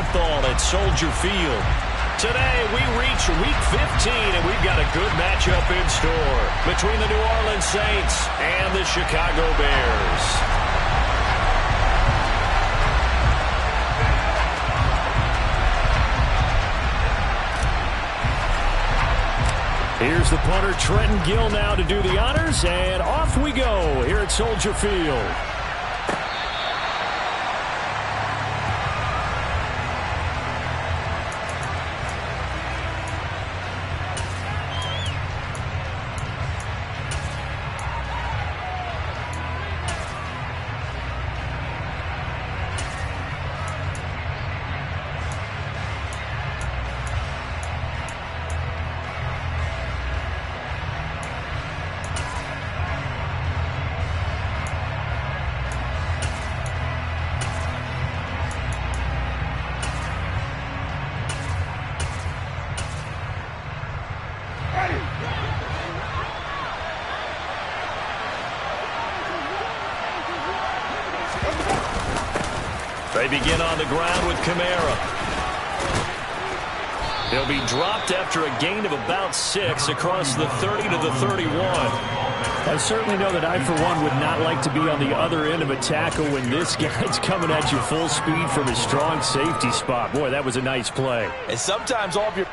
football at Soldier Field. Today, we reach Week 15, and we've got a good matchup in store between the New Orleans Saints and the Chicago Bears. Here's the punter, Trenton Gill, now to do the honors, and off we go here at Soldier Field. They begin on the ground with Kamara. He'll be dropped after a gain of about 6 across the 30 to the 31. I certainly know that I, for one, would not like to be on the other end of a tackle when this guy's coming at you full speed from his strong safety spot. Boy, that was a nice play. And sometimes all of your...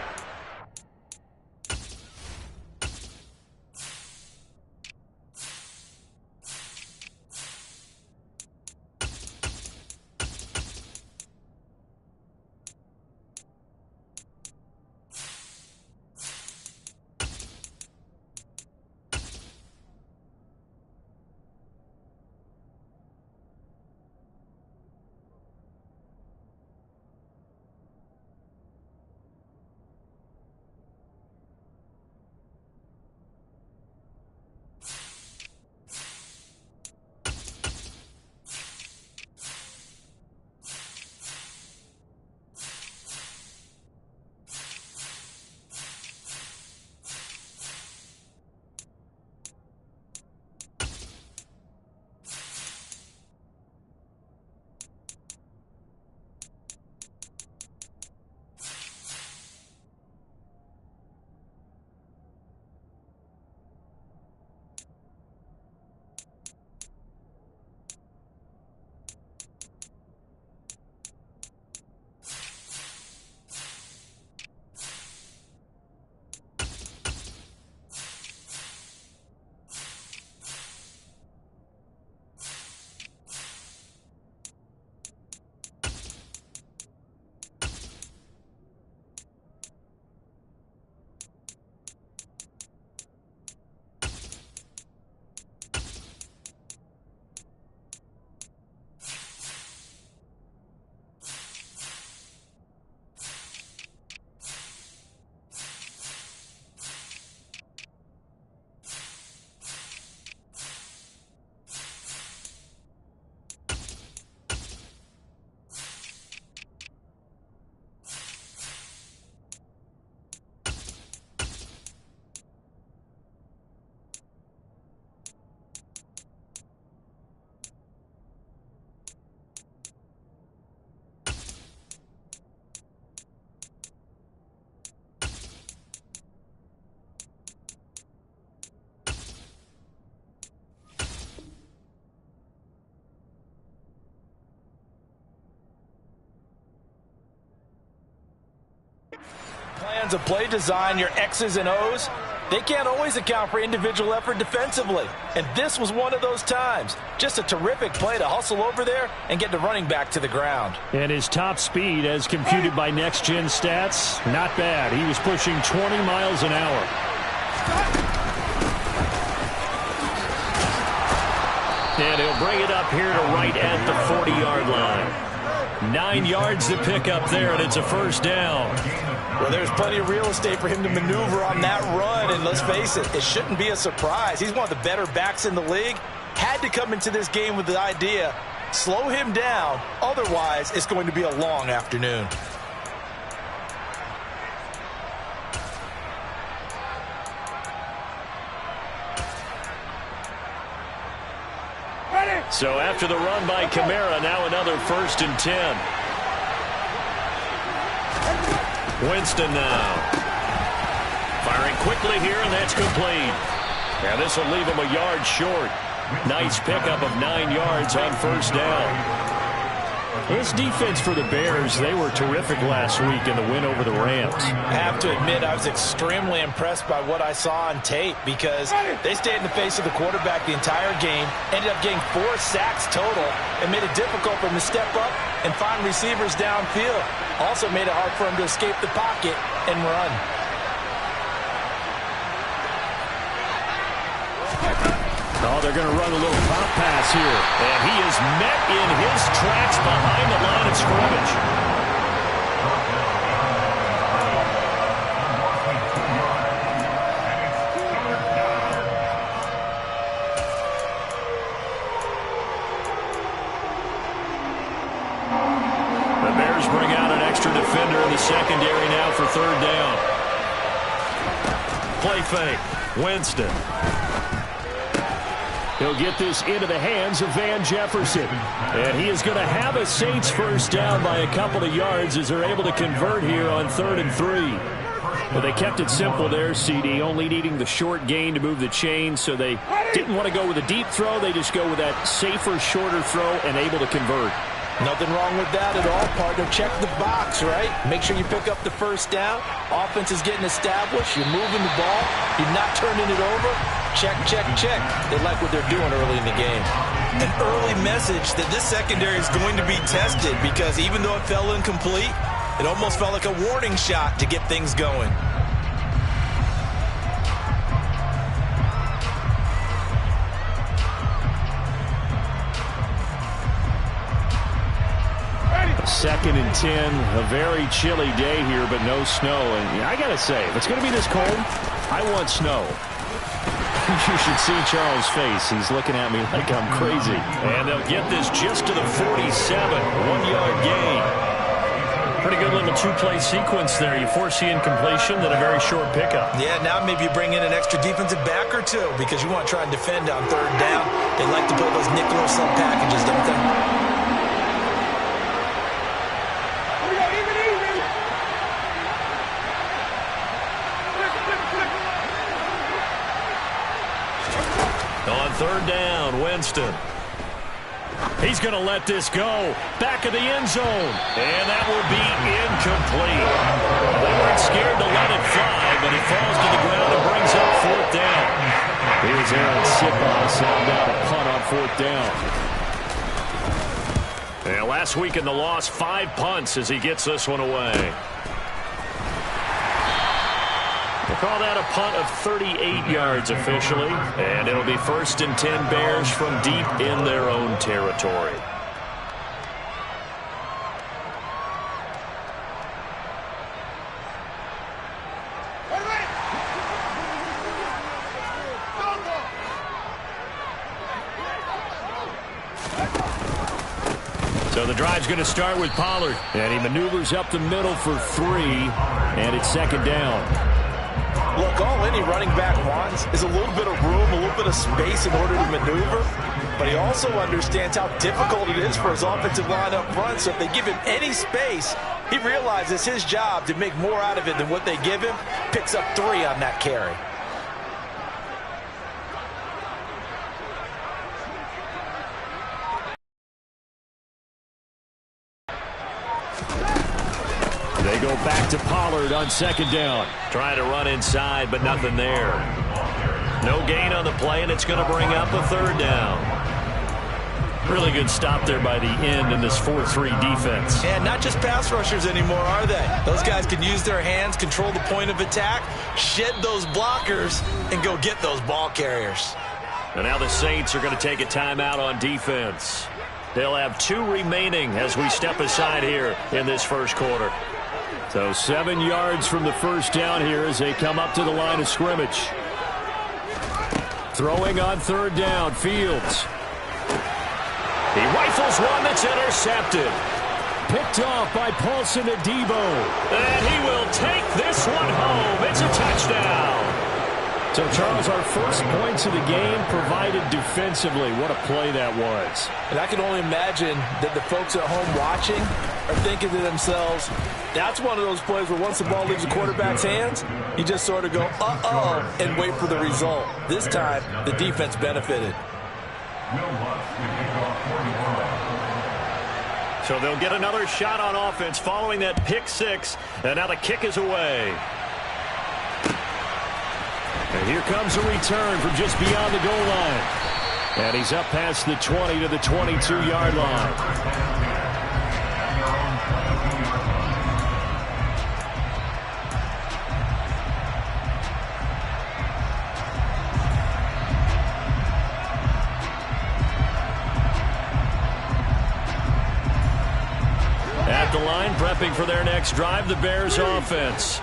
Plans of play design, your X's and O's, they can't always account for individual effort defensively. And this was one of those times. Just a terrific play to hustle over there and get the running back to the ground. And his top speed, as computed by Next Gen Stats, not bad. He was pushing 20 miles an hour. And he'll bring it up here to right at the 40-yard line. 9 yards to pick up there, and it's a first down. Well, there's plenty of real estate for him to maneuver on that run, and let's face it, it shouldn't be a surprise. He's one of the better backs in the league. Had to come into this game with the idea, slow him down, otherwise it's going to be a long afternoon. So after the run by Kamara, now another 1st and 10. Winston now. Firing quickly here, and that's complete. And this will leave him a yard short. Nice pickup of 9 yards on first down. This defense for the Bears, they were terrific last week in the win over the Rams. I have to admit, I was extremely impressed by what I saw on tape because they stayed in the face of the quarterback the entire game, ended up getting 4 sacks total, and made it difficult for him to step up and find receivers downfield. Also made it hard for him to escape the pocket and run. Oh, they're going to run a little pop pass here. And he is met in his tracks behind the line of scrimmage. The Bears bring out an extra defender in the secondary now for third down. Play fake. Winston. He'll get this into the hands of Van Jefferson. And he is going to have a Saints first down by a couple of yards as they're able to convert here on 3rd and 3. Well, they kept it simple there, CD, only needing the short gain to move the chain, so they didn't want to go with a deep throw. They just go with that safer, shorter throw and able to convert. Nothing wrong with that at all, partner. Check the box, right? Make sure you pick up the first down. Offense is getting established. You're moving the ball. You're not turning it over. Check, check, check. They like what they're doing early in the game. An early message that this secondary is going to be tested because even though it fell incomplete, it almost felt like a warning shot to get things going. Second and 10, a very chilly day here, but no snow. And I got to say, if it's going to be this cold, I want snow. You should see Charles' face. He's looking at me like I'm crazy. And they'll get this just to the 47, 1-yard gain. Pretty good little 2-play sequence there. You force the incompletion, then a very short pickup. Yeah, now maybe you bring in an extra defensive back or two because you want to try and defend on 3rd down. They like to play those nickel or sub packages, don't they? On 3rd down, Winston. He's going to let this go. Back of the end zone. And that will be incomplete. They weren't scared to let it fly, but it falls to the ground and brings up 4th down. Here's Aaron Siposs out now to punt on 4th down. And last week in the loss, 5 punts as he gets this one away. We'll call that a punt of 38 yards officially. And it'll be 1st and 10 Bears from deep in their own territory. So the drive's going to start with Pollard. And he maneuvers up the middle for 3. And it's 2nd down. Look, all any running back wants is a little bit of room, a little bit of space in order to maneuver. But he also understands how difficult it is for his offensive line up front. So if they give him any space, he realizes his job to make more out of it than what they give him. Picks up 3 on that carry. They go back to Pollard on 2nd down. Trying to run inside, but nothing there. No gain on the play, and it's going to bring up a 3rd down. Really good stop there by the end in this 4-3 defense. And not just pass rushers anymore, are they? Those guys can use their hands, control the point of attack, shed those blockers, and go get those ball carriers. And now the Saints are going to take a timeout on defense. They'll have 2 remaining as we step aside here in this first quarter. So 7 yards from the first down here as they come up to the line of scrimmage. Throwing on 3rd down, Fields. He rifles one that's intercepted. Picked off by Paulson Adebo. And he will take this one home. It's a touchdown. So, Charles, our first points of the game provided defensively. What a play that was. And I can only imagine that the folks at home watching are thinking to themselves, that's one of those plays where once the ball leaves the quarterback's hands, you just sort of go, uh-oh, and wait for the result. This time, the defense benefited. So they'll get another shot on offense following that pick six, and now the kick is away. And here comes a return from just beyond the goal line. And he's up past the 20 to the 22-yard line. At the line, prepping for their next drive, the Bears offense.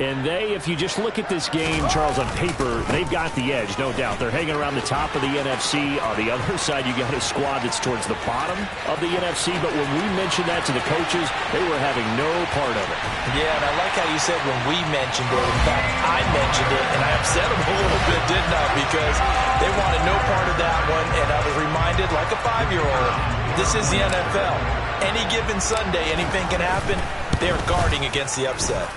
And if you just look at this game, Charles, on paper, they've got the edge, no doubt. They're hanging around the top of the NFC. On the other side, you got a squad that's towards the bottom of the NFC. But when we mentioned that to the coaches, they were having no part of it. Yeah, and I like how you said when we mentioned it. In fact, I mentioned it, and I upset them a little bit, didn't I? Because they wanted no part of that one, and I was reminded, like a 5-year-old, this is the NFL. Any given Sunday, anything can happen. They are guarding against the upset.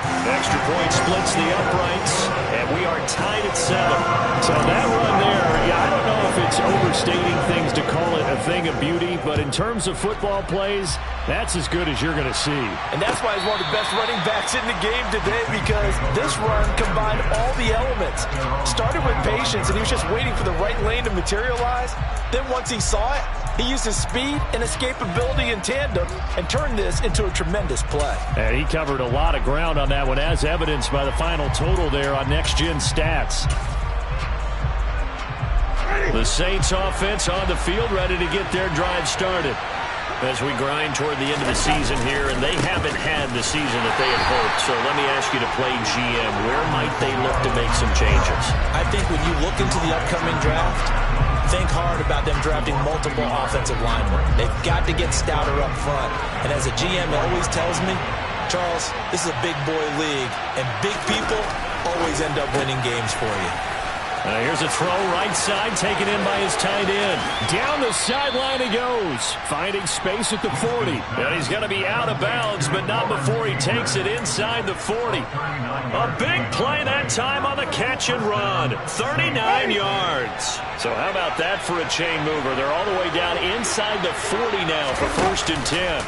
Extra point splits the uprights, and we are tied at 7. So that run there, I don't know if it's overstating things to call it a thing of beauty, but in terms of football plays, that's as good as you're going to see. And that's why he's one of the best running backs in the game today, because this run combined all the elements. Started with patience, and he was just waiting for the right lane to materialize. Then once he saw it, he used his speed and escapability in tandem and turned this into a tremendous play. And he covered a lot of ground on that one, as evidenced by the final total there on Next Gen Stats. The Saints offense on the field, ready to get their drive started. As we grind toward the end of the season here, and they haven't had the season that they had hoped. So let me ask you to play GM. Where might they look to make some changes? I think when you look into the upcoming draft, think hard about them drafting multiple offensive linemen. They've got to get stouter up front. And as a GM always tells me, Charles, this is a big boy league, and big people always end up winning games for you. Here's a throw right side, taken in by his tight end. Down the sideline he goes, finding space at the 40. And he's going to be out of bounds, but not before he takes it inside the 40. A big play that time on the catch and run. 39 yards. So how about that for a chain mover? They're all the way down inside the 40 now for 1st and 10.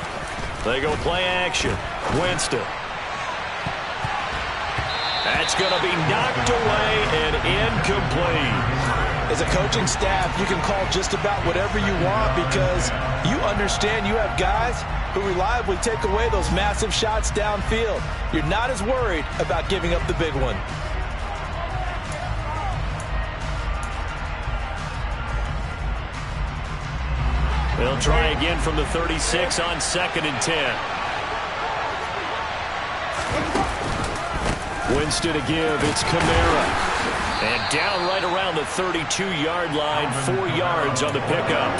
They go play action. Winston. That's going to be knocked away and incomplete. As a coaching staff, you can call just about whatever you want because you understand you have guys who reliably take away those massive shots downfield. You're not as worried about giving up the big one. They'll try again from the 36 on 2nd and 10. Winston to give, it's Kamara. And down right around the 32-yard line, 4 yards on the pickup.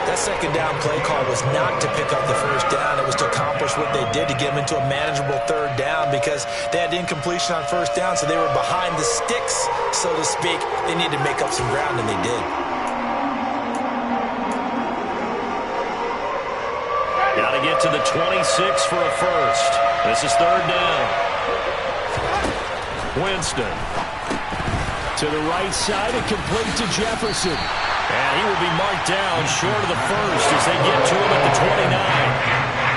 That second down play call was not to pick up the first down. It was to accomplish what they did to get them into a manageable 3rd down because they had incompletion on 1st down, so they were behind the sticks, so to speak. They needed to make up some ground, and they did. Got to get to the 26 for a first. This is 3rd down. Winston to the right side and complete to Jefferson. And he will be marked down short of the first as they get to him at the 29.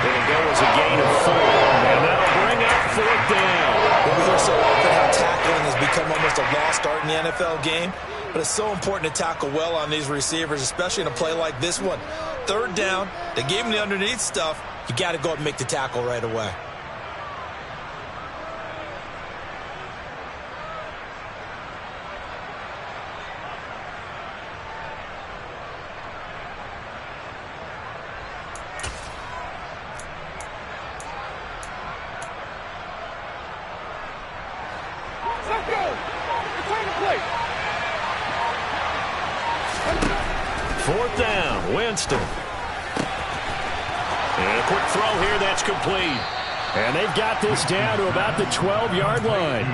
It'll go as a gain of 4. And that'll bring up 4th down. We hear so often how tackling has become almost a lost art in the NFL game. But it's so important to tackle well on these receivers, especially in a play like this one. 3rd down, they gave him the underneath stuff. You got to go up and make the tackle right away. Winston. And a quick throw here that's complete. And they've got this down to about the 12-yard line.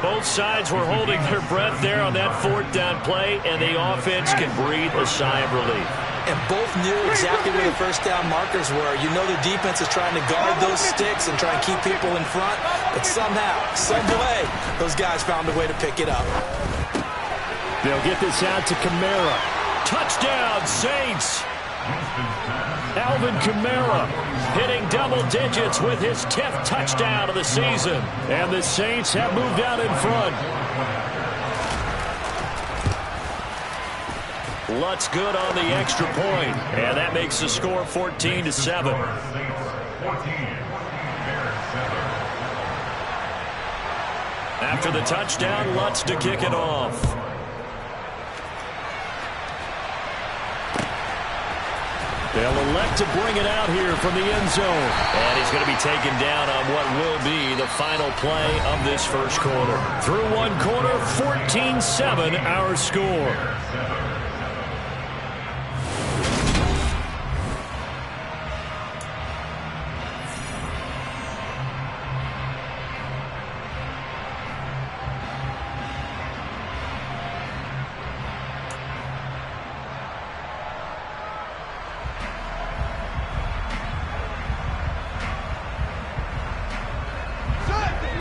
Both sides were holding their breath there on that 4th down play, and the offense can breathe a sigh of relief. and both knew exactly where the first down markers were. You know the defense is trying to guard those sticks and try and keep people in front, but somehow, some way, those guys found a way to pick it up. They'll get this out to Kamara. Touchdown, Saints! Alvin Kamara hitting double digits with his 10th touchdown of the season. And the Saints have moved out in front. Lutz good on the extra point, and that makes the score 14-7. After the touchdown, Lutz to kick it off. They'll elect to bring it out here from the end zone. And he's going to be taken down on what will be the final play of this first quarter. Through one quarter, 14-7 our score.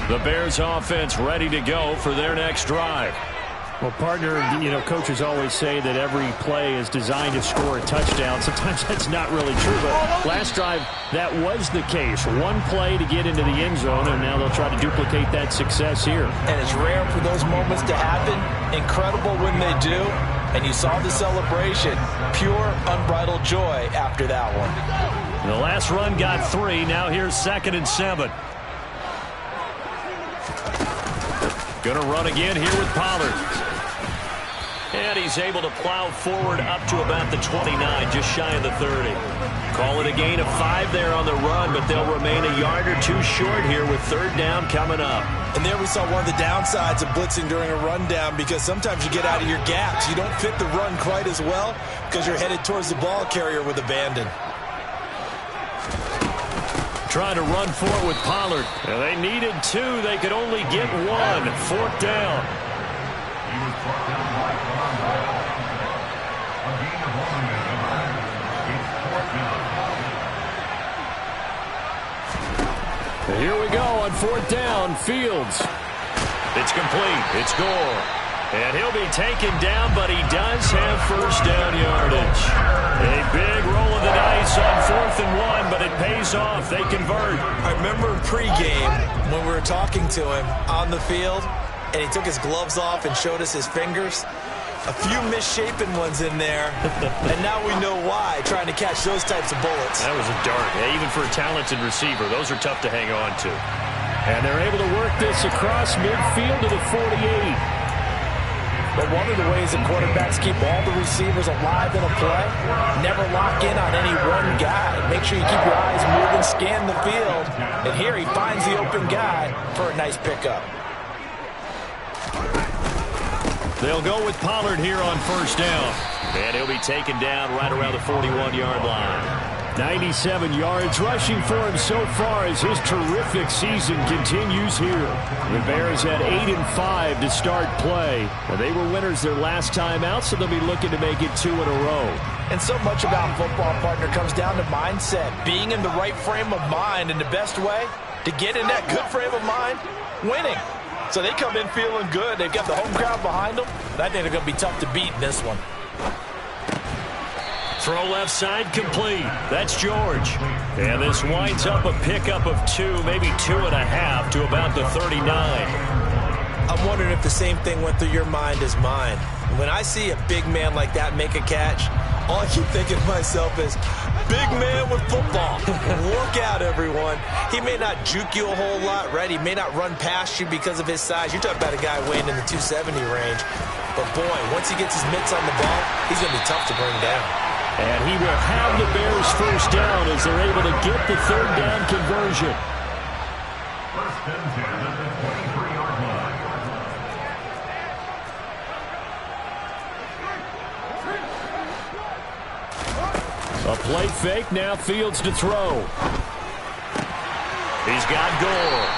The Bears offense ready to go for their next drive. Well, partner, coaches always say that every play is designed to score a touchdown. Sometimes that's not really true, but last drive, that was the case. One play to get into the end zone, and now they'll try to duplicate that success here. And it's rare for those moments to happen. Incredible when they do. And you saw the celebration. Pure, unbridled joy after that one. The last run got 3. Now here's 2nd and 7. Going to run again here with Pollard. And he's able to plow forward up to about the 29, just shy of the 30. Call it a gain of 5 there on the run, but they'll remain a yard or 2 short here with 3rd down coming up. And there we saw one of the downsides of blitzing during a rundown, because sometimes you get out of your gaps. You don't fit the run quite as well because you're headed towards the ball carrier with abandon. Trying to run for it with Pollard. And they needed 2. They could only get 1. 4th down. And here we go on 4th down. Fields. It's complete. It's Gore. And he'll be taken down, but he does have first down yardage. A big roll of the dice on 4th and 1, but it pays off. They convert. I remember in pregame when we were talking to him on the field, and he took his gloves off and showed us his fingers. A few misshapen ones in there, and now we know why, trying to catch those types of bullets. That was a dart. Even for a talented receiver, those are tough to hang on to. And they're able to work this across midfield to the 48. But one of the ways that quarterbacks keep all the receivers alive in a play, never lock in on any one guy. Make sure you keep your eyes moving, scan the field. And here he finds the open guy for a nice pickup. They'll go with Pollard here on 1st down. And he'll be taken down right around the 41-yard line. 97 yards rushing for him so far as his terrific season continues here. The Bears had 8-5 to start play. And they were winners their last time out, so they'll be looking to make it 2 in a row. And so much about football, partner, comes down to mindset. Being in the right frame of mind, and the best way to get in that good frame of mind, winning. So they come in feeling good. They've got the home crowd behind them. I think they're going to be tough to beat in this one. Throw left side complete. That's George. And this winds up a pickup of 2, maybe 2.5 to about the 39. I'm wondering if the same thing went through your mind as mine. When I see a big man like that make a catch, all I keep thinking to myself is, big man with football. Look out, everyone. He may not juke you a whole lot, right? He may not run past you because of his size. You're talking about a guy weighing in the 270 range. But, boy, once he gets his mitts on the ball, he's going to be tough to bring down. And he will have the Bears first down as they're able to get the 3rd down conversion. A play fake, now Fields to throw. He's got Gore.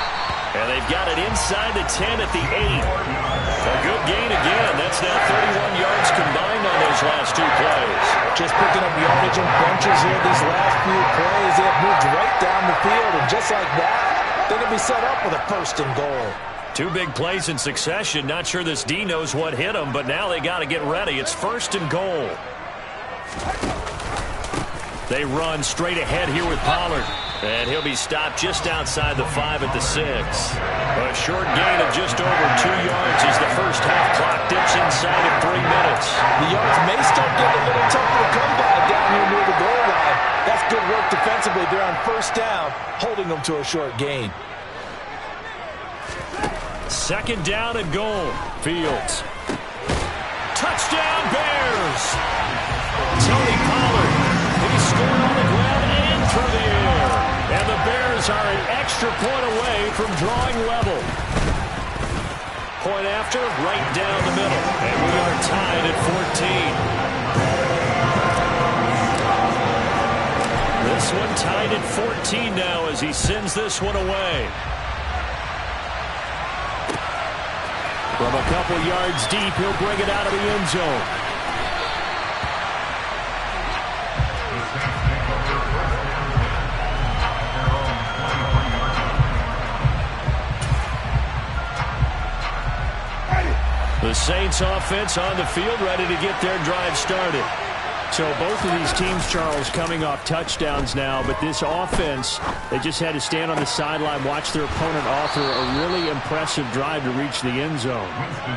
And they've got it inside the 10 at the 8. A good gain again. That's now 31 yards combined on those last two plays. Just picking up yardage in bunches here these last few plays. They have moved right down the field, and just like that, they're going to be set up with a 1st and goal. Two big plays in succession. Not sure this D knows what hit him, but now they got to get ready. It's 1st and goal. They run straight ahead here with Pollard. And he'll be stopped just outside the 5 at the 6. A short gain of just over 2 yards as the first half clock dips inside of 3 minutes. The yards may start getting a little tougher to come by down here near the goal line. That's good work defensively. They're on 1st down, holding them to a short gain. 2nd down and goal. Fields. Touchdown Bears! Tony Pollard. He scored on the ground and through the air. And the Bears are an extra point away from drawing level. Point after, right down the middle. And we are tied at 14. This one tied at 14 now as he sends this one away. From a couple yards deep, he'll bring it out of the end zone. The Saints offense on the field, ready to get their drive started. So both of these teams, Charles, coming off touchdowns now, but this offense, they just had to stand on the sideline, watch their opponent offer a really impressive drive to reach the end zone.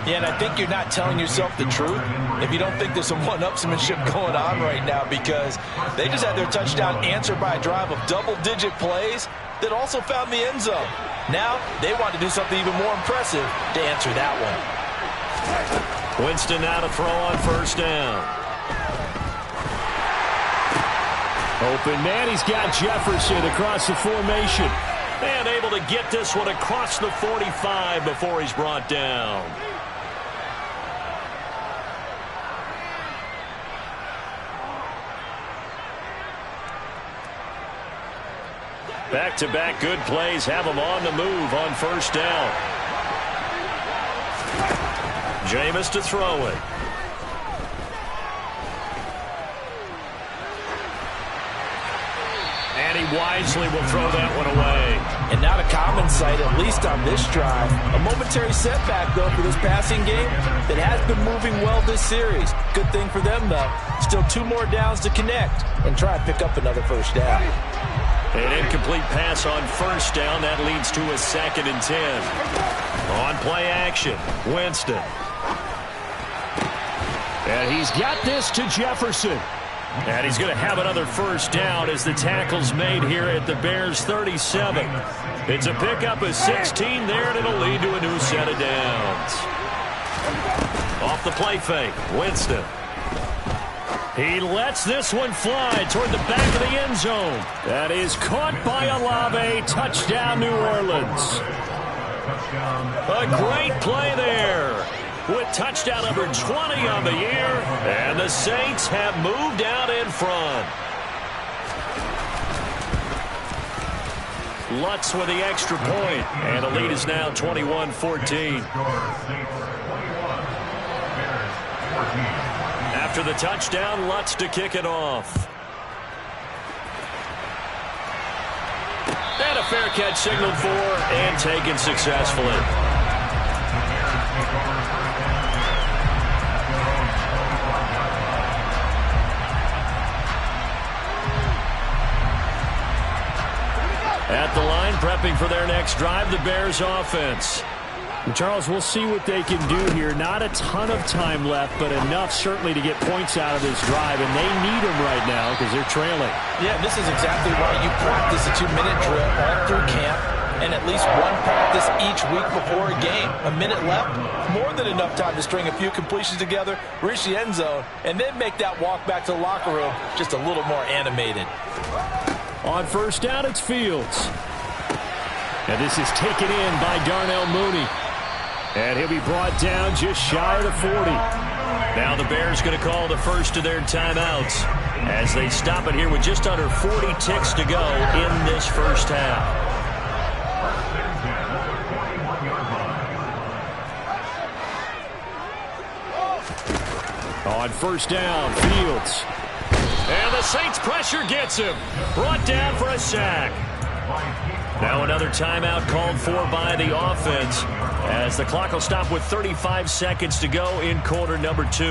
Yeah, and I think you're not telling yourself the truth if you don't think there's some one-upsmanship going on right now, because they just had their touchdown answered by a drive of double-digit plays that also found the end zone. Now they want to do something even more impressive to answer that one. Winston now to throw on 1st down. Open man, he's got Jefferson across the formation. And able to get this one across the 45 before he's brought down. Back-to-back good plays have him on the move on 1st down. Jameis to throw it. And he wisely will throw that one away. And not a common sight, at least on this drive. A momentary setback, though, for this passing game that has been moving well this series. Good thing for them, though. Still 2 more downs to connect and try and pick up another 1st down. An incomplete pass on 1st down. That leads to a 2nd and 10. On play action, Winston. And he's got this to Jefferson. And he's going to have another 1st down as the tackle's made here at the Bears 37. It's a pickup of 16 there, and it'll lead to a new set of downs. Off the play fake, Winston. He lets this one fly toward the back of the end zone. That is caught by Olave. Touchdown, New Orleans. A great play there, with touchdown number 20 on the year, and the Saints have moved out in front. Lutz with the extra point, and the lead is now 21-14. After the touchdown, Lutz to kick it off. And a fair catch signaled for and taken successfully. At the line, prepping for their next drive, the Bears offense. And Charles, we'll see what they can do here. Not a ton of time left, but enough certainly to get points out of this drive, and they need them right now because they're trailing. Yeah, this is exactly why you practice a 2-minute drill all through camp and at least one practice each week before a game. A minute left, more than enough time to string a few completions together, reach the end zone, and then make that walk back to the locker room just a little more animated. On 1st down, it's Fields. And this is taken in by Darnell Mooney. And he'll be brought down just shy of the 40. Now the Bears going to call the first of their timeouts as they stop it here with just under 40 ticks to go in this first half. On first down, Fields. And the Saints pressure gets him. Brought down for a sack. Now another timeout called for by the offense as the clock will stop with 35 seconds to go in quarter number 2.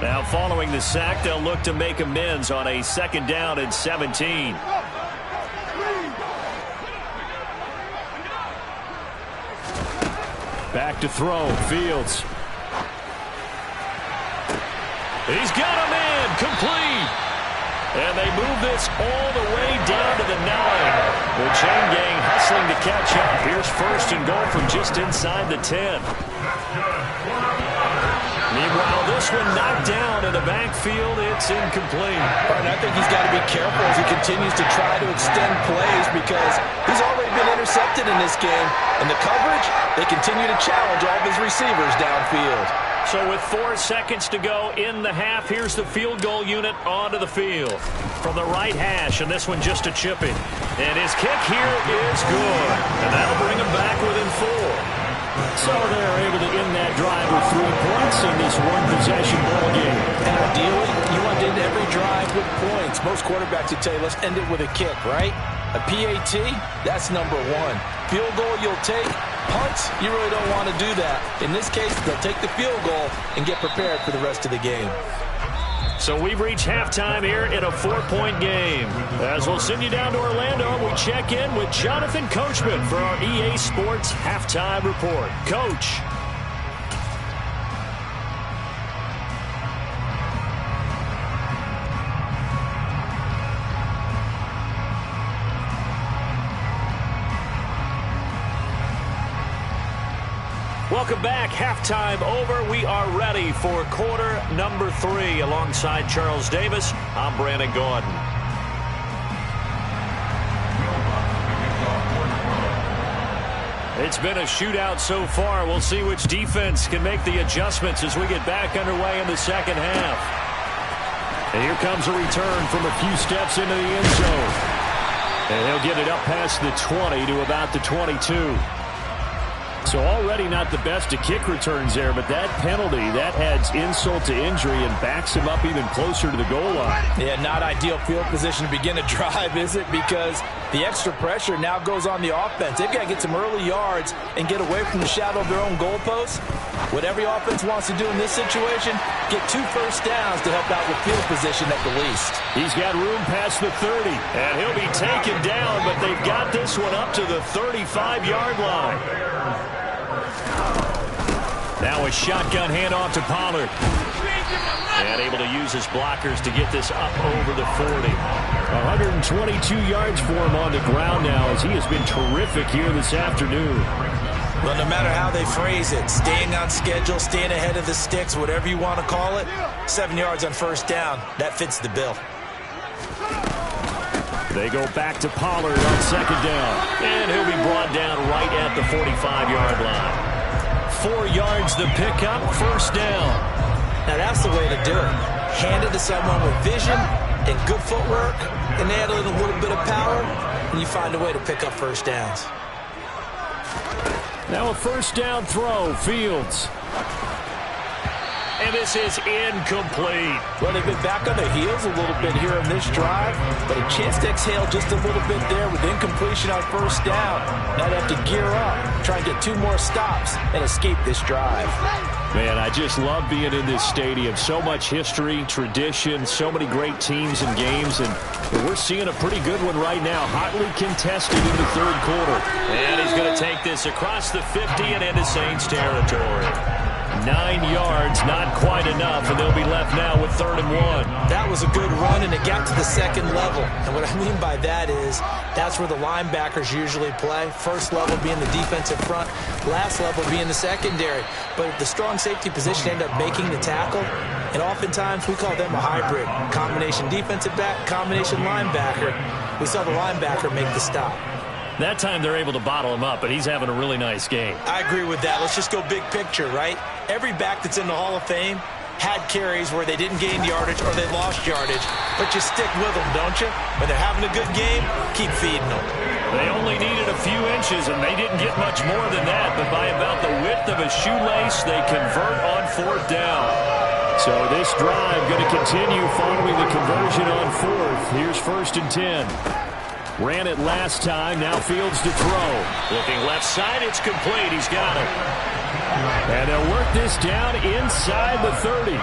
Now following the sack, they'll look to make amends on a second down and 17. Back to throw, Fields. He's got him in, complete. And they move this all the way down to the 9. The chain gang hustling to catch up. Here's first and goal from just inside the 10. Meanwhile, this one knocked down in the backfield. It's incomplete. And I think he's got to be careful as he continues to try to extend plays because he's already been intercepted in this game. And the coverage, they continue to challenge all of his receivers downfield. So with 4 seconds to go in the half, here's the field goal unit onto the field. From the right hash, and this one just a chip in. And his kick here is good. And that'll bring him back within 4. So they're able to end that drive with 3 points in this one-possession ball game. And ideally, you want to end every drive with points. Most quarterbacks would tell you, let's end it with a kick, right? A PAT, that's number 1. Field goal you'll take. Punts, you really don't want to do that. In this case, they'll take the field goal and get prepared for the rest of the game. So we've reached halftime here in a 4-point game. As we'll send you down to Orlando, we check in with Jonathan Coachman for our EA Sports Halftime Report. Coach. Welcome back. Halftime over. We are ready for quarter number 3. Alongside Charles Davis, I'm Brandon Gaudin. It's been a shootout so far. We'll see which defense can make the adjustments as we get back underway in the second half. And here comes a return from a few steps into the end zone. And he'll get it up past the 20 to about the 22. So already not the best of kick returns there, but that penalty, that adds insult to injury and backs him up even closer to the goal line. Yeah, not ideal field position to begin a drive, is it? Because the extra pressure now goes on the offense. They've got to get some early yards and get away from the shadow of their own goalposts. What every offense wants to do in this situation, get 2 first downs to help out with field position at the least. He's got room past the 30, and he'll be taken down, but they've got this one up to the 35-yard line. Now a shotgun handoff to Pollard. And able to use his blockers to get this up over the 40. 122 yards for him on the ground now as he has been terrific here this afternoon. Well, no matter how they phrase it, staying on schedule, staying ahead of the sticks, whatever you want to call it, 7 yards on first down, that fits the bill. They go back to Pollard on second down. And he'll be brought down right at the 45-yard line. 4 yards the pickup, first down. Now that's the way to do it. Hand it to someone with vision and good footwork, and add a little bit of power, and you find a way to pick up first downs. Now a first down throw, Fields. And this is incomplete. Well, they've been back on their heels a little bit here in this drive, but a chance to exhale just a little bit there with incompletion on first down. Now they have to gear up, try and get 2 more stops, and escape this drive. Man, I just love being in this stadium. So much history, tradition, so many great teams and games, and we're seeing a pretty good one right now. Hotly contested in the third quarter. And he's going to take this across the 50 and into Saints territory. 9 yards, not quite enough, and they'll be left now with 3rd and 1. That was a good run, and it got to the second level. And what I mean by that is that's where the linebackers usually play. First level being the defensive front, last level being the secondary. But the strong safety position ended up making the tackle, and oftentimes we call them a hybrid. Combination defensive back, combination linebacker. We saw the linebacker make the stop. That time they're able to bottle him up, but he's having a really nice game. I agree with that. Let's just go big picture, right? Every back that's in the Hall of Fame had carries where they didn't gain yardage or they lost yardage, but you stick with them, don't you? When they're having a good game, keep feeding them. They only needed a few inches, and they didn't get much more than that, but by about the width of a shoelace, they convert on 4th down. So this drive going to continue following the conversion on 4th. Here's 1st and 10. Ran it last time. Now Fields to throw. Looking left side. It's complete. He's got it. And they'll work this down inside the 30.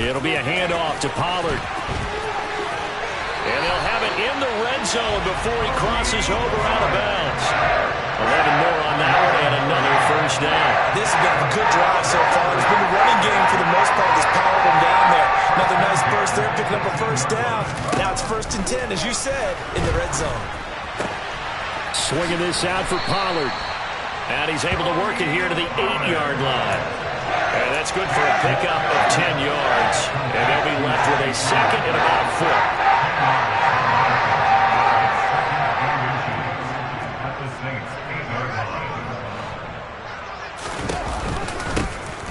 It'll be a handoff to Pollard. And they'll have it in the red zone before he crosses over out of bounds. 11 more on that one and another 1st down. This has been a good drive so far. It's been the running game for the most part that's powered them down there. Another nice burst there, picking up a 1st down. Now it's 1st and 10, as you said, in the red zone. Swinging this out for Pollard. And he's able to work it here to the 8-yard line. And that's good for a pickup of 10 yards. And they'll be left with a 2nd and about a foot.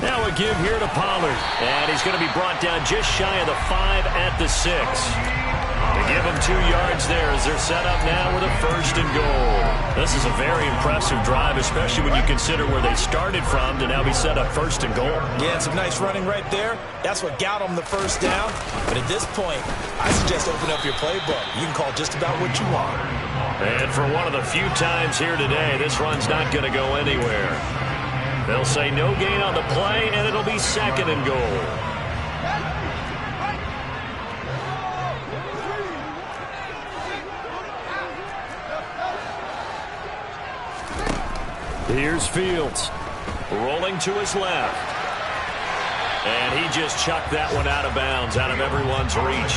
Now a give here to Pollard. And he's going to be brought down just shy of the 5 at the 6. To give him 2 yards there as they're set up now with a 1st and goal. This is a very impressive drive, especially when you consider where they started from to now be set up 1st and goal. Yeah, and some nice running right there. That's what got them the 1st down. But at this point, I suggest open up your playbook. You can call just about what you want. And for one of the few times here today, this run's not going to go anywhere. They'll say no gain on the play, and it'll be 2nd and goal. Here's Fields. Rolling to his left. And he just chucked that one out of bounds, out of everyone's reach.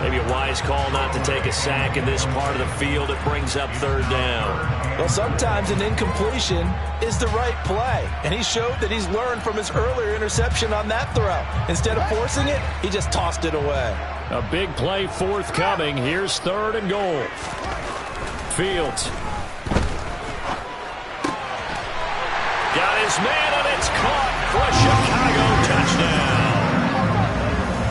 Maybe a wise call not to take a sack in this part of the field. It brings up 3rd down. Well, sometimes an incompletion is the right play. And he showed that he's learned from his earlier interception on that throw. Instead of forcing it, he just tossed it away. A big play forthcoming. Here's 3rd and goal. Fields. Got his man, and it's caught for a Chicago touchdown.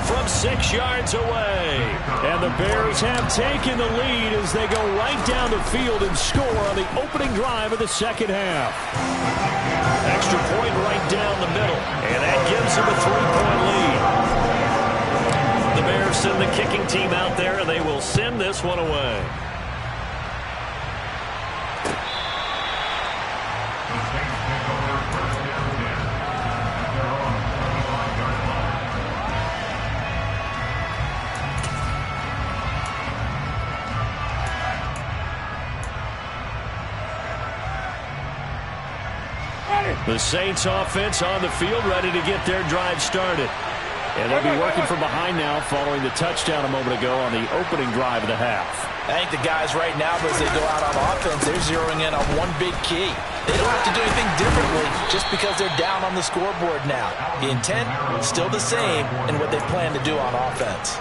From 6 yards away. And the Bears have taken the lead as they go right down the field and score on the opening drive of the 2nd half. Extra point right down the middle. And that gives them a 3-point lead. The Bears send the kicking team out there, and they will send this one away. The Saints offense on the field, ready to get their drive started. And they'll be working from behind now following the touchdown a moment ago on the opening drive of the half. I think the guys right now, as they go out on offense, they're zeroing in on one big key. They don't have to do anything differently just because they're down on the scoreboard now. The intent still the same in what they plan to do on offense.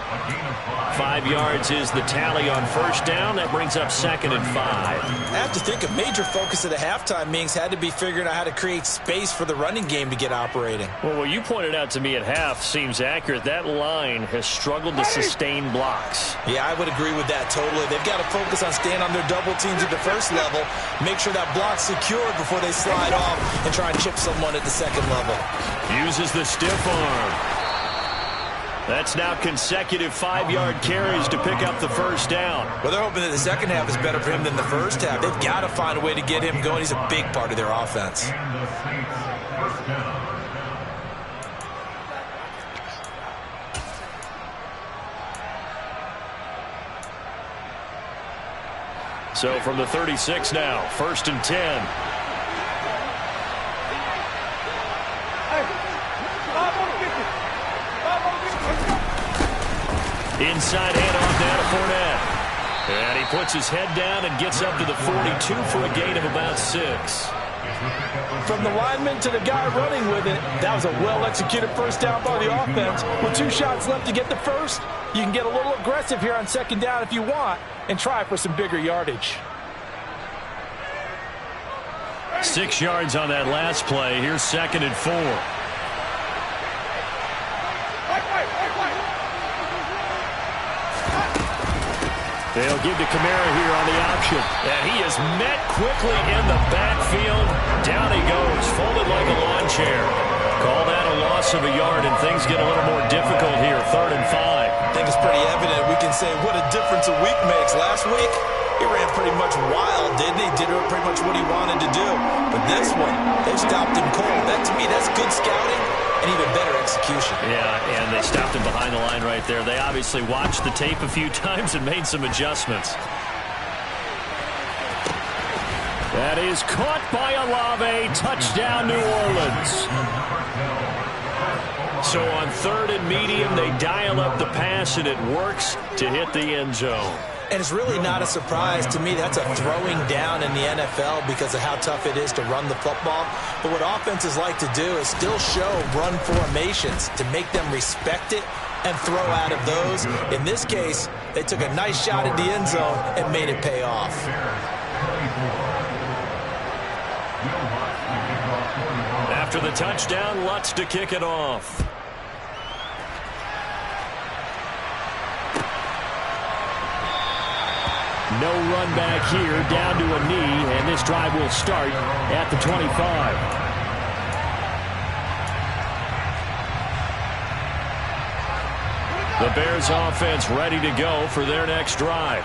5 yards is the tally on 1st down. That brings up 2nd and 5. I have to think a major focus of the halftime meetings had to be figuring out how to create space for the running game to get operating. Well, what you pointed out to me at half seems accurate. That line has struggled to sustain blocks. Yeah, I would agree with that totally. They've got to focus on staying on their double teams at the 1st level, make sure that block's secured before they slide off and try and chip someone at the 2nd level. Uses the stiff arm. That's now consecutive 5-yard carries to pick up the 1st down. Well, they're hoping that the 2nd half is better for him than the 1st half. They've got to find a way to get him going. He's a big part of their offense. So from the 36 now, 1st and 10. Inside handoff down to Fournette. And he puts his head down and gets up to the 42 for a gain of about 6. From the lineman to the guy running with it, that was a well-executed first down by the offense. With 2 shots left to get the first, you can get a little aggressive here on second down if you want and try for some bigger yardage. 6 yards on that last play. Here's 2nd and 4. They'll give to Kamara here on the option. And he is met quickly in the backfield. Down he goes, folded like a lawn chair. Call that a loss of a yard, and things get a little more difficult here. 3rd and 5. I think it's pretty evident. We can say what a difference a week makes. Last week, he ran pretty much wild, didn't he? Did pretty much what he wanted to do. But this one, they stopped him cold. That, to me, that's good scouting and even better execution. Yeah, and they stopped him behind the line right there. They obviously watched the tape a few times and made some adjustments. That is caught by Olave. Touchdown, New Orleans. So on 3rd and medium, they dial up the pass, and it works to hit the end zone. And it's really not a surprise to me. That's a throwing down in the NFL because of how tough it is to run the football. But what offenses like to do is still show run formations to make them respect it and throw out of those. In this case, they took a nice shot at the end zone and made it pay off. After the touchdown, Lutz to kick it off. No run back here, down to a knee, and this drive will start at the 25. The Bears offense ready to go for their next drive.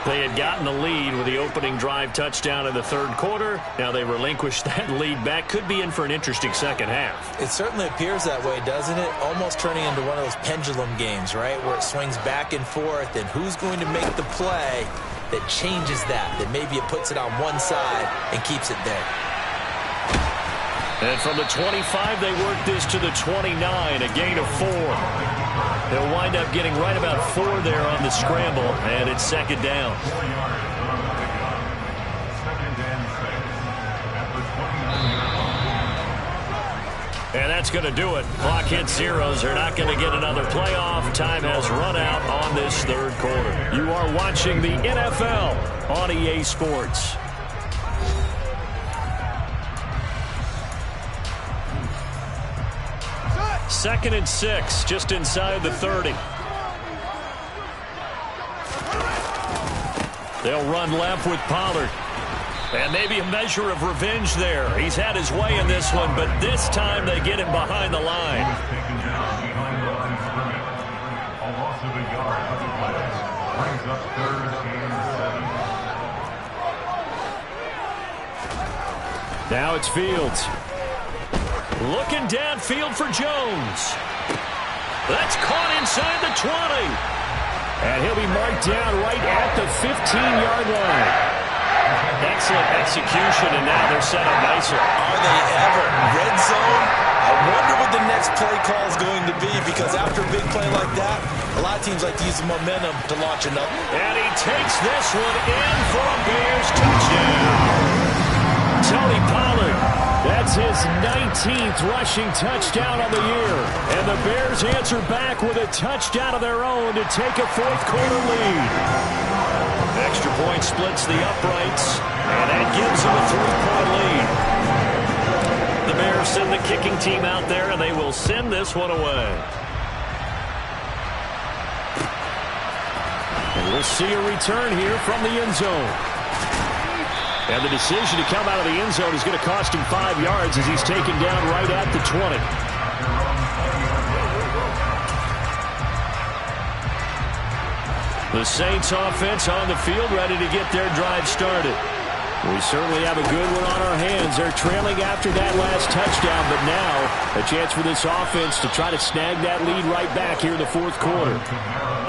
They had gotten the lead with the opening drive touchdown in the 3rd quarter. Now they relinquished that lead back. Could be in for an interesting second half. It certainly appears that way, doesn't it? Almost turning into one of those pendulum games, right? Where it swings back and forth, and who's going to make the play that changes that maybe it puts it on one side and keeps it there. And from the 25, they work this to the 29, a gain of 4. They'll wind up getting right about 4 there on the scramble, and it's 2nd down. And that's going to do it. Clock hits zeros. They're not going to get another playoff. Time has run out on this 3rd quarter. You are watching the NFL on EA Sports. Second and 6, just inside the 30. They'll run left with Pollard. And maybe a measure of revenge there. He's had his way in this one, but this time they get him behind the line. Now it's Fields. Looking downfield for Jones. That's caught inside the 20. And he'll be marked down right at the 15-yard line. Excellent execution, and now they're set up nicer. Are they ever? Red zone? I wonder what the next play call is going to be, because after a big play like that, a lot of teams like to use the momentum to launch another. And he takes this one in for a Bears touchdown. Tony Pollard, that's his 19th rushing touchdown on the year. And the Bears answer back with a touchdown of their own to take a 4th quarter lead. Extra point splits the uprights, and that gives them a 3-point lead. The Bears send the kicking team out there, and they will send this one away. And we'll see a return here from the end zone. And the decision to come out of the end zone is going to cost him 5 yards as he's taken down right at the 20. The Saints offense on the field ready to get their drive started. We certainly have a good one on our hands. They're trailing after that last touchdown, but now a chance for this offense to try to snag that lead right back here in the 4th quarter.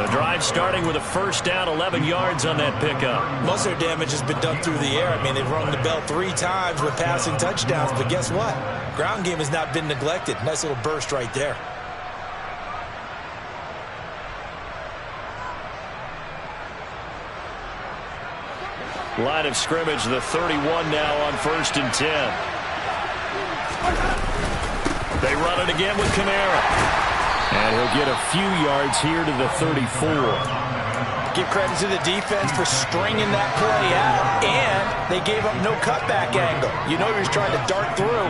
The drive starting with a first down, 11 yards on that pickup. Most of their damage has been done through the air. I mean, they've rung the bell 3 times with passing touchdowns, but guess what? Ground game has not been neglected. Nice little burst right there. Line of scrimmage, the 31 now on 1st and 10. They run it again with Kamara. And he'll get a few yards here to the 34. Give credit to the defense for stringing that play out, and they gave up no cutback angle. You know he was trying to dart through.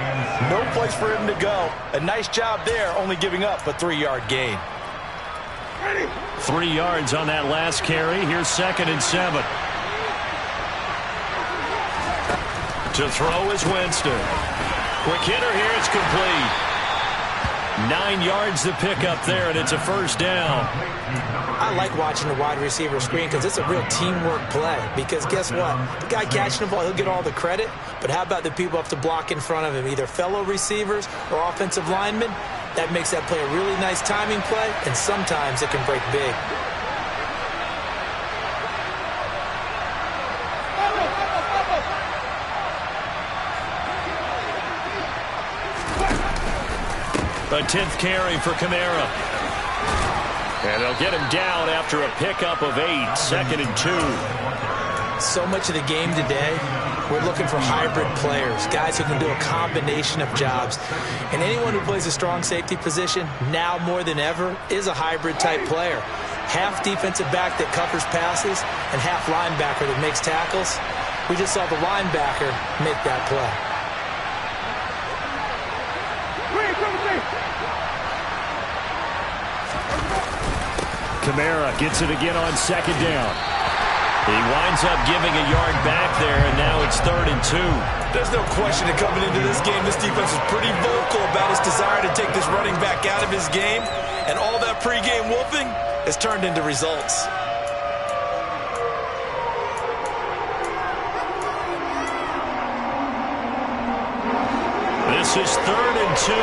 No place for him to go. A nice job there, only giving up a 3-yard gain. 3 yards on that last carry. Here's 2nd and 7. To throw is Winston. Quick hitter here. It's complete. 9 yards to pick up there, and it's a 1st down. I like watching the wide receiver screen because it's a real teamwork play. Because guess what? The guy catching the ball, he'll get all the credit. But how about the people up to block in front of him, either fellow receivers or offensive linemen? That makes that play a really nice timing play, and sometimes it can break big. A 10th carry for Kamara. And they'll get him down after a pickup of 8. 2nd and 2. So much of the game today, we're looking for hybrid players, guys who can do a combination of jobs. And anyone who plays a strong safety position, now more than ever, is a hybrid type player. Half defensive back that covers passes and half linebacker that makes tackles. We just saw the linebacker make that play. Kamara gets it again on 2nd down. He winds up giving a yard back there, and now it's 3rd and 2. There's no question that coming into this game, this defense is pretty vocal about his desire to take this running back out of his game, and all that pregame whooping has turned into results. This is 3rd and 2,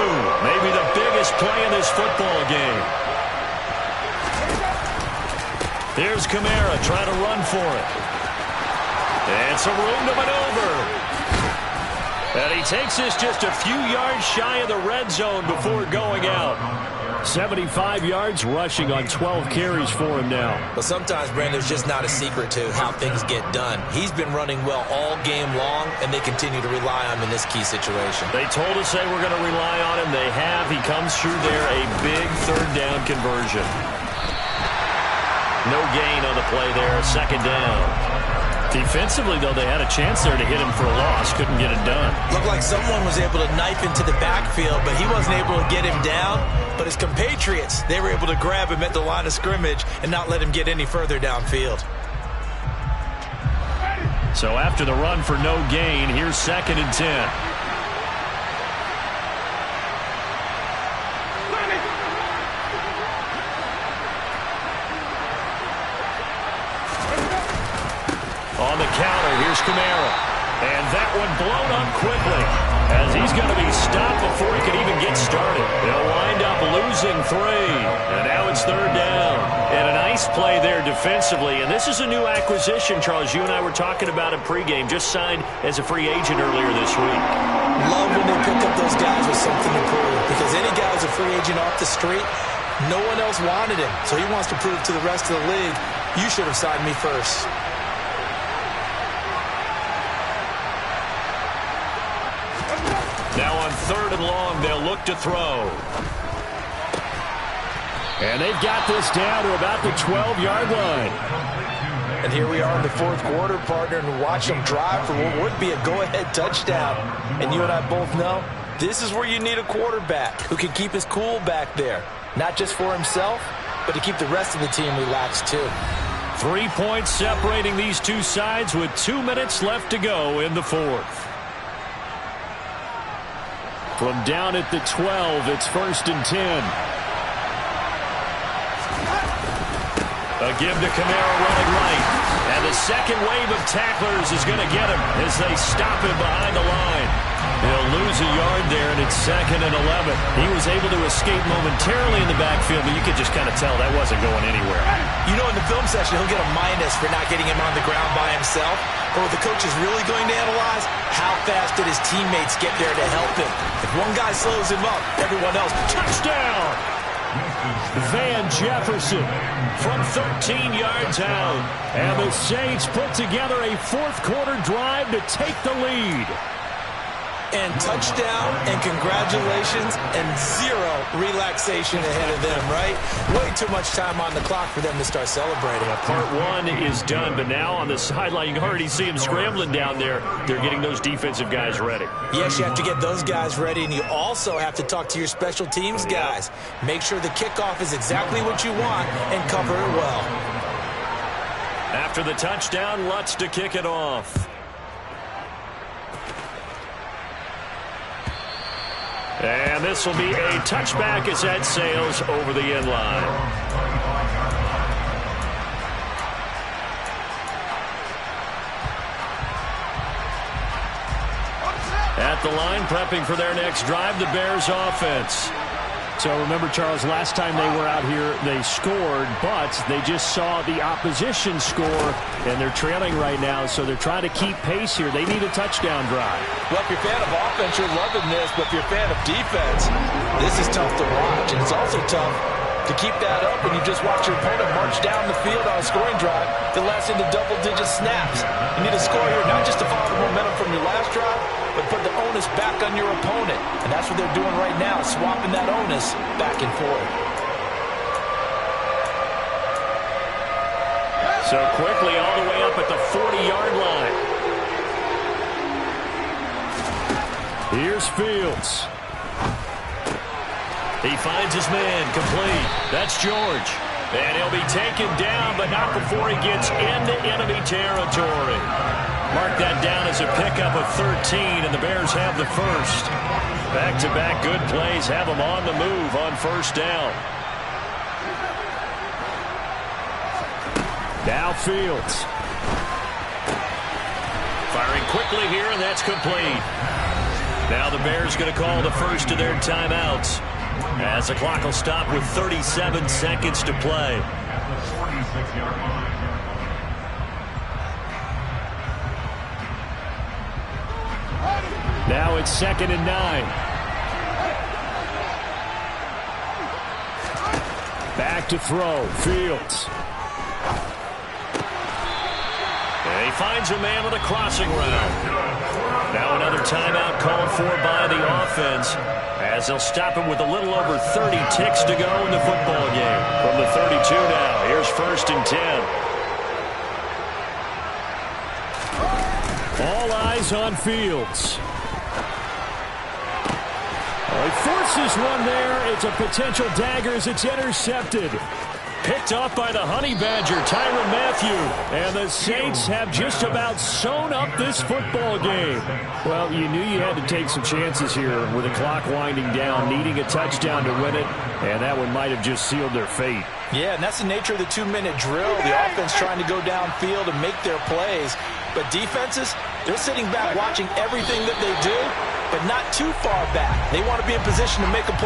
maybe the biggest play in this football game. Here's Kamara trying to run for it. And some room to maneuver. And he takes this just a few yards shy of the red zone before going out. 75 yards rushing on 12 carries for him now. Well, sometimes, Brandon, there's just not a secret to how things get done. He's been running well all game long, and they continue to rely on him in this key situation. They told us they were going to rely on him. They have. He comes through there, a big 3rd down conversion. No gain on the play there, 2nd down. Defensively, though, they had a chance there to hit him for a loss. Couldn't get it done. Looked like someone was able to knife into the backfield, but he wasn't able to get him down. But his compatriots, they were able to grab him at the line of scrimmage and not let him get any further downfield. So after the run for no gain, here's 2nd and 10. On the counter, here's Kamara. And that one blown up quickly as he's going to be stopped before he can even get started. They'll wind up losing 3. And now it's 3rd down. And a nice play there defensively. And this is a new acquisition, Charles. You and I were talking about it pregame. Just signed as a free agent earlier this week. Love when they pick up those guys with something to prove. Because any guy who's a free agent off the street, no one else wanted him. So he wants to prove to the rest of the league, you should have signed me first. Now on 3rd and long, they'll look to throw. And they've got this down to about the 12-yard line. And here we are in the 4th quarter, partner, and watch them drive for what would be a go-ahead touchdown. And you and I both know this is where you need a quarterback who can keep his cool back there. Not just for himself, but to keep the rest of the team relaxed too. 3 points separating these two sides with 2 minutes left to go in the 4th. From down at the 12, it's 1st and 10. A give to Kamara running right. And the second wave of tacklers is going to get him as they stop him behind the line. He'll lose a yard there, and it's 2nd and 11. He was able to escape momentarily in the backfield, but you could just kind of tell that wasn't going anywhere. You know, in the film session, he'll get a minus for not getting him on the ground by himself. But what the coach is really going to analyze, how fast did his teammates get there to help him? If one guy slows him up, everyone else. Touchdown! Van Jefferson from 13 yards out. And the Saints put together a fourth-quarter drive to take the lead. And touchdown, and congratulations, and zero relaxation ahead of them, right? Way too much time on the clock for them to start celebrating. Part one is done, but now on the sideline, you can already see them scrambling down there. They're getting those defensive guys ready. Yes, you have to get those guys ready, and you also have to talk to your special teams guys. Make sure the kickoff is exactly what you want and cover it well. After the touchdown, Lutz to kick it off. And this will be a touchback as that sails over the end line. At the line, prepping for their next drive, the Bears offense. So remember, Charles, last time they were out here, they scored, but they just saw the opposition score, and they're trailing right now, so they're trying to keep pace here. They need a touchdown drive. Well, if you're a fan of offense, you're loving this, but if you're a fan of defense, this is tough to watch, and it's also tough to keep that up when you just watch your opponent march down the field on a scoring drive that lasts into double-digit snaps. You need to score here, not just to follow the momentum from your last drive, but put the onus back on your opponent. And that's what they're doing right now, swapping that onus back and forth. So quickly all the way up at the 40-yard line. Here's Fields. He finds his man, complete. That's George. And he'll be taken down, but not before he gets into enemy territory. Mark that down as a pickup of 13, and the Bears have the first. Back-to-back good plays have them on the move on first down. Now Fields. Firing quickly here, and that's complete. Now the Bears going to call the first of their timeouts, as the clock will stop with 37 seconds to play. Now it's 2nd and 9. Back to throw. Fields. And he finds a man with a crossing route. Now another timeout called for by the offense, as they'll stop him with a little over 30 ticks to go in the football game. From the 32 now, here's 1st and 10. All eyes on Fields. He forces one there. It's a potential dagger as it's intercepted. Picked off by the Honey Badger, Tyrann Mathieu. And the Saints have just about sewn up this football game. Well, you knew you had to take some chances here with the clock winding down, needing a touchdown to win it, and that one might have just sealed their fate. Yeah, and that's the nature of the 2-minute drill. The offense trying to go downfield and make their plays. But defenses, they're sitting back watching everything that they do, but not too far back. They want to be in position to make a play.